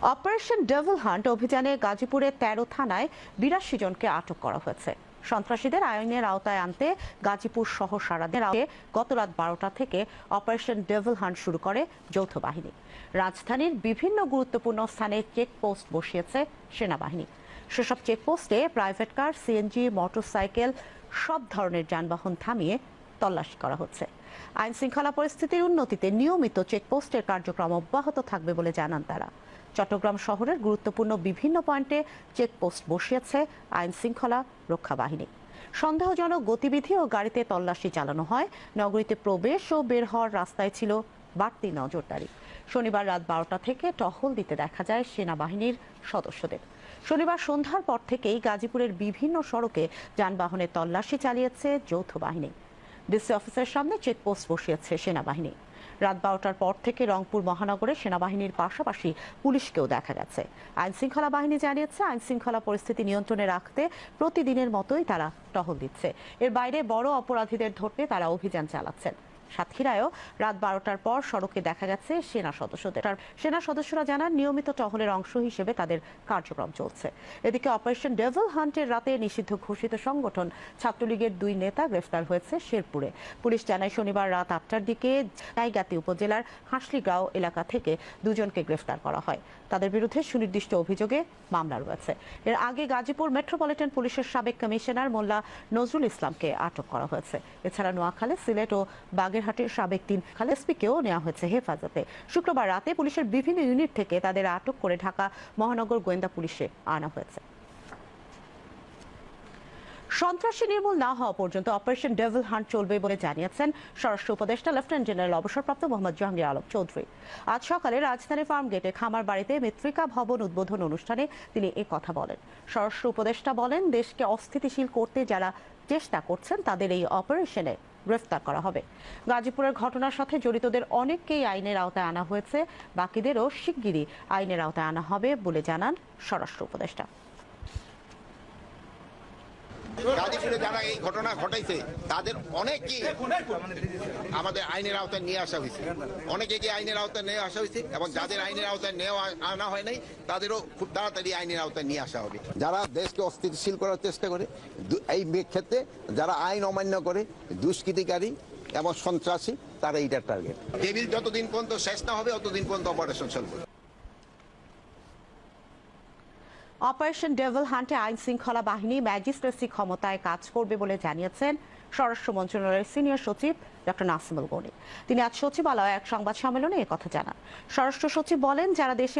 Operation devil hunt অভিযানে গাজীপুরে ১৩ থানায় ৮২ জনকে আটক করা হয়েছে। সন্ত্রাসীদের আইনের আওতায় আনতে গাজীপুর সহ সারা দেশে গত রাত ১২টা থেকে অপারেশন ডেভিল হান্ট শুরু করে যৌথ বাহিনী। রাজধানীর বিভিন্ন গুরুত্বপূর্ণ স্থানে চেকপোস্ট বসিয়েছে সেনাবাহিনী। সেসব চেকপোস্টে প্রাইভেট কার, সিএনজি, মোটরসাইকেল সব ধরনের যানবাহন থামিয়ে তল্লাশি করা হচ্ছে। আইন শৃঙ্খলা পরিস্থিতির উন্নতিতে নিয়মিত চেকপোস্টের কার্যক্রম অব্যাহত থাকবে বলে জানান তারা। চট্টগ্রাম শহরের গুরুত্বপূর্ণ বিভিন্ন পয়েন্টে চেকপোস্ট বসিয়েছে আইন শৃঙ্খলা রক্ষা বাহিনী। সন্দেহজনক গতিবিধি ও গাড়িতে তল্লাশি চালানো হয়। নগরীতে প্রবেশ ও বের হওয়ার রাস্তায় ছিল বাড়তি নজরদারি। শনিবার রাত ১২টা থেকে টহল দিতে দেখা যায় সেনাবাহিনীর সদস্যদের। শনিবার সন্ধ্যার পর থেকেই গাজীপুরের বিভিন্ন সড়কে যানবাহনের তল্লাশি চালিয়েছে যৌথ বাহিনী। ডিসি অফিসের সামনে চেকপোস্ট বসিয়েছে সেনাবাহিনী। রাত ১২টার পর থেকে রংপুর মহানগরে সেনাবাহিনীর পাশাপাশি পুলিশকেও দেখা গেছে। আইন শৃঙ্খলা বাহিনী জানিয়েছে, আইন শৃঙ্খলা পরিস্থিতি নিয়ন্ত্রণে রাখতে প্রতিদিনের মতোই তারা টহল দিচ্ছে। এর বাইরে বড় অপরাধীদের ধরতে তারা অভিযান চালাচ্ছেন। সাতক্ষীরায়ও রাত ১২টার পর সড়কে দেখা গেছে সেনা সদস্যরা জানান, নিয়মিত টহলের অংশ হিসেবে তাদের কার্যক্রম চলছে। এদিকে অপারেশন ডেভিল হান্টের রাতে নিষিদ্ধ ঘোষিত সংগঠন ছাত্রলীগের ২ নেতা গ্রেফতার হয়েছে শেরপুরে। পুলিশ জানায়, শনিবার রাত ৮টার দিকে জায়গাতি উপজেলার হাঁসলিগাঁও এলাকা থেকে ২ জনকে গ্রেফতার করা হয়। তাদের বিরুদ্ধে সুনির্দিষ্ট অভিযোগে মামলা রয়েছে। এর আগে গাজীপুর মেট্রোপলিটন পুলিশের সাবেক কমিশনার মোল্লা নজরুল ইসলামকে আটক করা হয়েছে। এছাড়া নোয়াখালী, সিলেট ও বাগেরহাটের সাবেক ৩ এসপিকেও নেওয়া হয়েছে হেফাজতে। শুক্রবার রাতে পুলিশের বিভিন্ন ইউনিট থেকে তাদের আটক করে ঢাকা মহানগর গোয়েন্দা পুলিশে আনা হয়েছে। সন্ত্রাসী নির্মূল না হওয়া পর্যন্ত অপারেশন ডেভিল হান্ট চলবে বলে জানিয়েছেন স্বরাষ্ট্র উপদেষ্টা লেফটেন্যান্ট জেনারেল অবসরপ্রাপ্ত মোহাম্মদ জাহাঙ্গীর আলম চৌধুরী। আজ সকালে রাজধানী ফার্মগেটে খামার বাড়িতে মৃত্তিকা ভবন উদ্বোধন অনুষ্ঠানে তিনি এ কথা বলেন। স্বরাষ্ট্র উপদেষ্টা বলেন, দেশকে অস্থিতিশীল করতে যারা চেষ্টা করছেন তাদের এই অপারেশনে গ্রেফতার করা হবে। গাজীপুরের ঘটনার সাথে জড়িতদের অনেককেই আইনের আওতায় আনা হয়েছে, বাকিদেরও শিগগিরই আইনের আওতায় আনা হবে বলে জানান স্বরাষ্ট্র উপদেষ্টা। গাজীপুরে যারা এই ঘটনা ঘটাইছে তাদের অনেকেই আমাদের আইনের আওতায় নিয়ে আসা হয়েছে, অনেকে আইনের আওতায় নিয়ে আসা হয়েছে এবং যাদের আইনের আওতায় আনা হয় নাই তাদেরও খুব তাড়াতাড়ি আইনের আওতায় নিয়ে আসা হবে। যারা দেশকে অস্থিতিশীল করার চেষ্টা করে, এই ক্ষেত্রে যারা আইন অমান্য করে, দুষ্কৃতিকারী এবং সন্ত্রাসী, তারা এইটার টার্গেট। টেবিল যতদিন পর্যন্ত শেষ না হবে ততদিন পর্যন্ত অপারেশন চলবে। অপারেশন ডেভিল হান্টে আইন শৃঙ্খলা বাহিনী ম্যাজিস্ট্রেসি ক্ষমতায় কাজ করবে বলে জানিয়েছেন স্বরাষ্ট্র মন্ত্রণালয়ের সিনিয়র সচিব ডক্টর নাসিমুল গনি। তিনি আজ সচিবালয়ে এক সংবাদ সম্মেলনে একথা জানান। স্বরাষ্ট্র সচিব বলেন, যারা দেশে